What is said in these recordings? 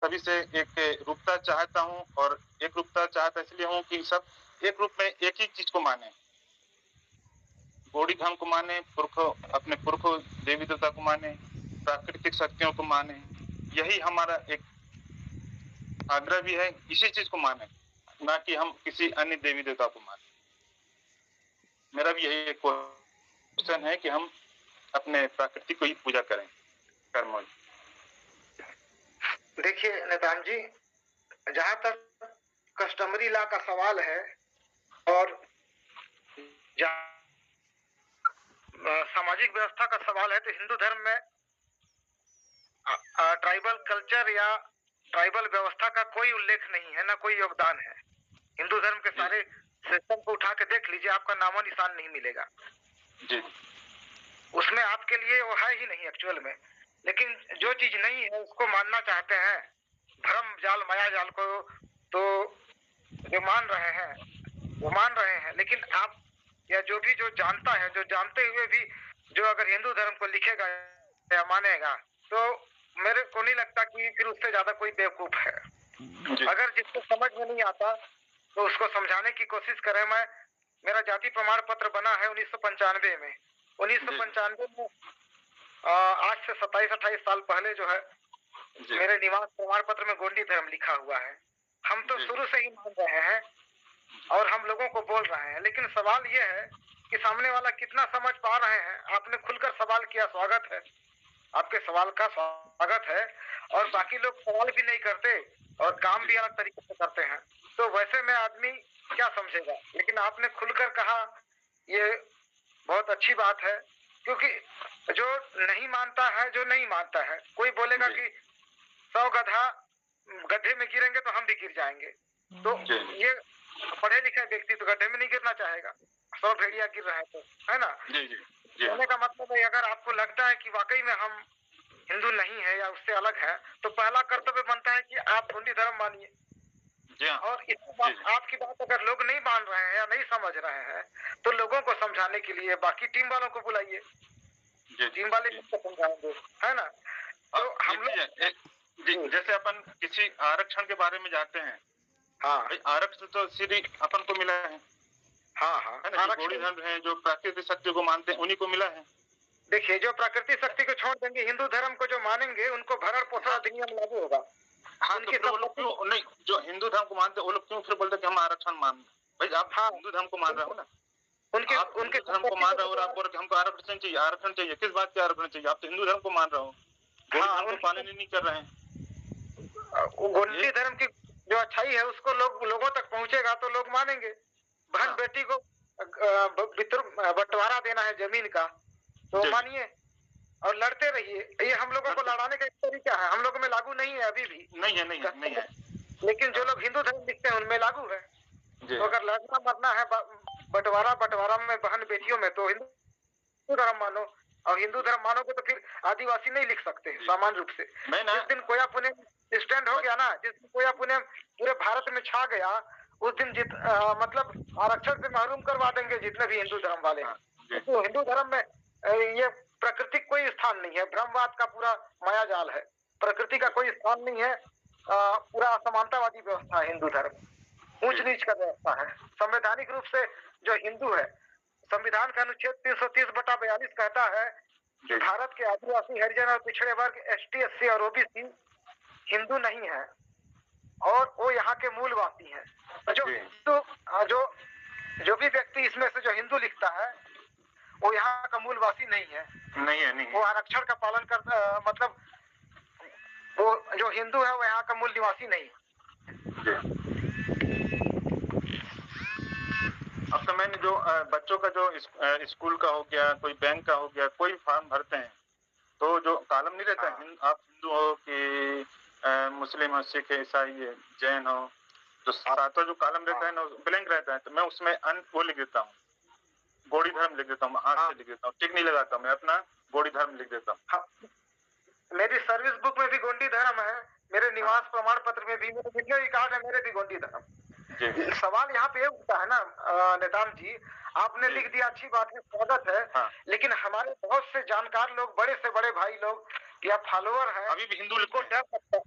सभी से एक रूपता चाहता हूँ और एक रूपता चाहता इसलिए हूँ कि सब एक रूप में एक ही चीज़ को मानें। गौड़ी धर्म को मानें, अपने पुरखों देवी-देवता को मानें, प्राकृतिक शक्तियों को मानें। यही हमारा एक आग्रह भी है, इसी चीज़ को मानें, ना कि हम किसी अन्य देवी-देवता को मानें। मेरा भी यही एक क्वेश्चन है कि हम अपने प्रकृति को ही पूजा करें, कर्मों। देखिए नेतान जी, जहाँ तक कस्टमरी लॉ का सवाल है और जहाँ सामाजिक व्यवस्था का सवाल है, तो हिंदू धर्म में ट्राइबल कल्चर या ट्राइबल व्यवस्था का कोई उल्लेख नहीं है, ना कोई योगदान है। हिंदू धर्म के सारे सिस्टम को उठा के देख लीजिए, आपका नामो निशान नहीं मिलेगा। जी। उसमें आपके लिए वो है ही नहीं एक्चुअल में। लेकिन जो चीज नहीं है उसको मानना चाहते हैं, भ्रम जाल माया जाल को तो जो मान रहे हैं वो मान रहे हैं। लेकिन आप या जो भी जो जानता है, जो जानते हुए भी जो अगर हिंदू धर्म को लिखेगा या मानेगा, तो मेरे को नहीं लगता कि फिर उससे ज्यादा कोई बेवकूफ है। अगर जिसको समझ में नहीं आता तो उसको समझाने की कोशिश करें। मेरा जाति प्रमाण पत्र बना है 1995 में। 1995 में आज से 27-28 साल पहले जो है मेरे निवास प्रमाण पत्र में गोंडी धर्म लिखा हुआ है। हम तो शुरू से ही मान रहे हैं और हम लोगों को बोल रहे हैं। लेकिन सवाल ये है कि सामने वाला कितना समझ पा रहे हैं। आपने खुलकर सवाल किया, स्वागत है, आपके सवाल का स्वागत है। और बाकी लोग सवाल भी नहीं करते और काम भी अलग तरीके से करते हैं, तो वैसे में आदमी क्या समझेगा। लेकिन आपने खुलकर कहा, ये बहुत अच्छी बात है। क्योंकि जो नहीं मानता है, जो नहीं मानता है, कोई बोलेगा कि 100 गधा गड्ढे में गिरेंगे तो हम भी गिर जाएंगे, तो ये पढ़े लिखे व्यक्ति तो गड्ढे में नहीं गिरना चाहेगा। 100 भेड़िया गिर रहे हैं तो, है ना। कहने का मतलब है, अगर आपको लगता है कि वाकई में हम हिंदू नहीं है या उससे अलग है, तो पहला कर्तव्य बनता है कि आप गोंडी धर्म मानिए। और आपकी बात अगर लोग नहीं मान रहे हैं या नहीं समझ रहे हैं, तो लोगों को समझाने के लिए बाकी टीम वालों को बुलाइए, टीम वाले किसको समझाएंगे, है ना। तो हम लोग जैसे अपन किसी आरक्षण के बारे में जाते हैं, हाँ, आरक्षण तो सीधी अपन को मिला है। हाँ हाँ, है ना, जो गौड़ी धर्म है, जो प्राकृतिक शक्ति को मानते हैं, उन्हीं को मिला है। देखिए, जो प्राकृतिक शक्ति को छोड़ देंगे, हिंदू धर्म को जो मानेंगे, उनको भरण पोषण अधिनियम लागू होगा। हाँ, तो वो लोग क्यों नहीं, जो हिंदू धर्म को मानते हैं वो लोग क्यों फिर बोलते कि हम आरक्षण मान भाई, आप हिंदू धर्म को मान रहे हो ना, उनके धर्म को मान रहे हो और आप बोल रहे हमको आरक्षण चाहिए। आरक्षण चाहिए किस बात के आरक्षण चाहिए? आप तो हिंदू धर्म को मान रहे हो, गौड़ी धर्म को पालन ही नहीं कर रहे हैं। गौड़ी धर्म की जो अच्छाई है उसको लोगों तक पहुंचेगा तो लोग मानेंगे। बहन बेटी को बंटवारा देना है जमीन का, तो मानिए और लड़ते रहिए। ये हम लोगों को लड़ाने का एक तरीका है, हम लोगों में लागू नहीं है, अभी भी नहीं है। लेकिन जो लोग हिंदू धर्म लिखते हैं उनमें लागू है। तो अगर लड़ना मरना है बंटवारा में बहन बेटियों में, तो हिंदू धर्म मानो। और हिंदू धर्म मानोगे तो फिर आदिवासी नहीं लिख सकते सामान्य रूप से। जिस दिन कोया पुण्यम स्टैंड हो गया ना, जिस दिन कोया पुण्यम पूरे भारत में छा गया, उस दिन मतलब आरक्षण से महरूम करवा देंगे जितने भी हिंदू धर्म वाले हैं। तो हिंदू धर्म में ये प्रकृति कोई स्थान नहीं है, ब्रह्मवाद का पूरा माया जाल है, प्रकृति का कोई स्थान नहीं है। पूरा असमानतावादी व्यवस्था है हिंदू धर्म, ऊंच नीच का व्यवस्था है। संवैधानिक रूप से जो हिंदू है, संविधान का अनुच्छेद 330/42 कहता है कि भारत के आदिवासी, हरिजन और पिछड़े वर्ग, एसटी, एससी और ओबीसी हिंदू नहीं है और वो यहाँ के मूलवासी हैं। जो हिंदू जो भी व्यक्ति इसमें से जो हिंदू लिखता है वो यहाँ का मूलवासी नहीं है। वो आरक्षण का पालन करता, मतलब वो जो हिंदू है वो यहाँ का मूल निवासी नहीं है। अब तो मैंने जो बच्चों का जो स्कूल का हो गया, कोई बैंक का हो गया, कोई फॉर्म भरते हैं तो जो कॉलम नहीं रहता है, आप हिंदू हो कि मुस्लिम हो, सिख है, ईसाई है, जैन हो, तो सातों जो कॉलम रहता है ना ब्लैंक रहता है, तो मैं उसमें वो लिख देता हूँ, गौड़ी धर्म लिख देता हूँ, हाथ से लिख देता हूँ, टिक नहीं लगाता, मैं अपना गौड़ी धर्म लिख देता हूँ। मेरी सर्विस बुक में भी गोंडी धर्म है, मेरे निवास प्रमाण पत्र में भी, मेरे जितने भी कार्ड है मेरे भी गोंडी धर्म। सवाल यहाँ पे उठता है ना नेताम जी, आपने लिख दिया, अच्छी बात है, स्वागत है। लेकिन हमारे बहुत से जानकार लोग, बड़े से बड़े भाई लोग या फॉलोअर हैं, अभी भी हिंदू को डर लगता है,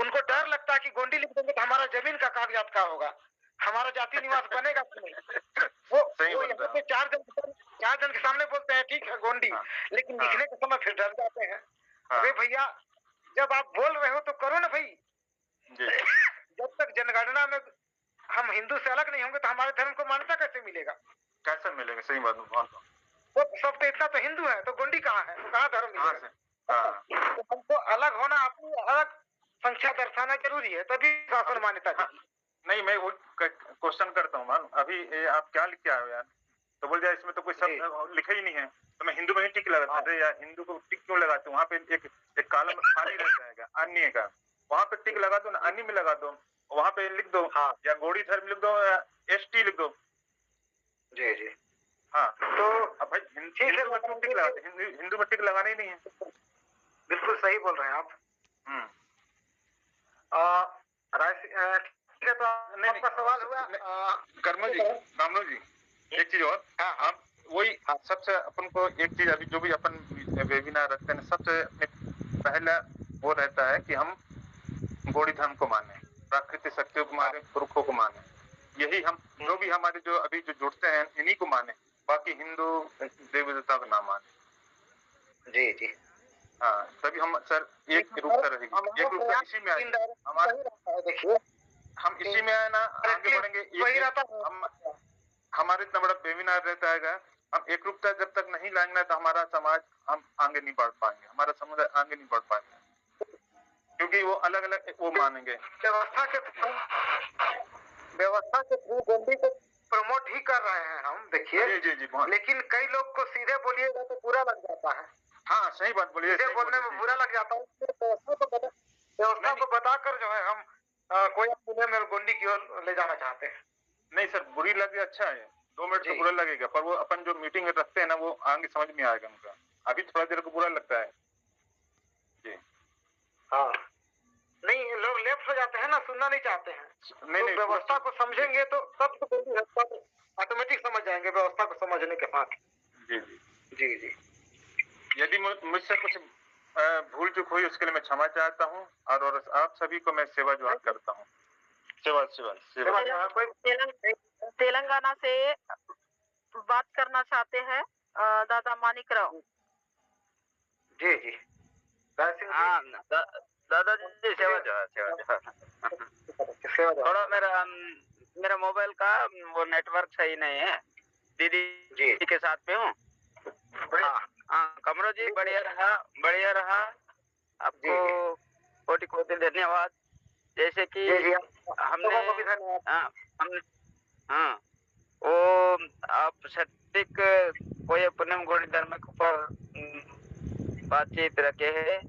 उनको डर लगता है कि गोंडी लिख देंगे तो हमारा जमीन का कागजात का होगा, हमारा जाति निवास बनेगा कि नहीं। वो यहाँ पे चार जन के सामने बोलते हैं ठीक है गोंडी, लेकिन लिखने के समय फिर डर जाते हैं। अरे भैया जब आप बोल रहे हो तो करो ना भाई। जब तक जनगणना में हम हिंदू से अलग नहीं होंगे तो हमारे धर्म को मान्यता कैसे मिलेगा? कैसे मिलेगा? सही बात है। तो सब तो इतना तो हिंदू है, तो गोंडी कहाँ है? तो कहाँ धर्म मिलेगा? तो हमको अलग होना, अपनी अलग संख्या दर्शाना जरूरी है, तभी शासन मान्यता देगी। नहीं, मैं वो क्वेश्चन करता हूँ मान, अभी आप क्या लिख के आए हो यार? तो बोल जाए इसमें तो कोई शब्द लिखा ही नहीं है, तो मैं हिंदू में ही टिक लगाता। अरे यार हिंदू को टिक क्यों लगाते? वहाँ पे एक कॉलम खाली रह जाएगा अन्य का, वहाँ पे टिक लगा दो ना, अन्य में लगा दो, वहाँ पे लिख दो या गौड़ी धर्म लिख दो या ST लिख दो। जी जी हाँ, तो अब भाई हिंदू में क्यों टिक लगाते? हिंदू में टिक लगाना ही नहीं है। बिल्कुल सही बोल रहे हैं आप। ठीक है, तो आपका सवाल हुआ कर्मो जी, एक चीज और। हाँ, वही सबसे अपन को एक चीज, अभी जो भी अपन वेबिनार रखते हैं, सबसे पहला वो रहता है कि हम गौड़ी धर्म को माने, प्राकृतिक शक्तियों को माने, पुरखों को माने। यही हम जो भी हमारे जो अभी जो जुड़ते हैं इन्हीं को माने, बाकी हिंदू देवी देवता को ना माने। जी जी हाँ, तभी हम सर एक रूप से रहेंगे, एक रूप से इसी में आएंगे हमारे। देखिए हम इसी में ना आगे बढ़ेंगे। हम हमारे इतना बड़ा वेबिनार रहता है, हम एक रूपता जब तक नहीं लाएंगे तो हमारा समाज हम आगे नहीं बढ़ पाएंगे, हमारा समुदाय आगे नहीं बढ़ पाएंगे, क्योंकि वो अलग अलग वो मानेंगे। व्यवस्था के थ्रू गोंडी को प्रमोट ही कर रहे हैं हम, देखिए। जी जी, लेकिन कई लोग को सीधे बोलिएगा तो बुरा लग जाता है। हाँ सही बात बोलिए, सीधे बोलने में बुरा लग जाता है। व्यवस्था को बताकर जो है हम कोई में गोंडी की ओर ले जाना चाहते हैं। नहीं सर, बुरी लगे अच्छा है, 2 मिनट तो बुरा लगेगा, पर वो अपन जो मीटिंग रखते हैं ना वो आगे समझ में आएगा उनका। अभी थोड़ा देर को बुरा लगता है जी। हाँ, नहीं लोग लेफ्ट हो जाते हैं ना, सुनना नहीं चाहते हैं। नहीं, तो व्यवस्था को समझेंगे तो सब तो ऑटोमेटिक समझ जाएंगे व्यवस्था को समझने के साथ। जी जी जी। यदि मुझसे कुछ भूल चूक हुई उसके लिए मैं क्षमा चाहता हूँ, और आप सभी को मैं सेवा जुहार करता हूँ। तेलंगाना से बात करना चाहते हैं दादा मानिक राव। जी जी। हाँ दादाजी सेवा जुहार। थोड़ा मेरा मोबाइल का वो नेटवर्क सही नहीं है, दीदी जी के साथ में हूँ। हाँ कमरो जी, बढ़िया रहा। आपको कोटि कोटि धन्यवाद। जैसे कि हमने वो आप सटीक कोई पुनम गौड़ी धर्म के ऊपर बातचीत रखे है,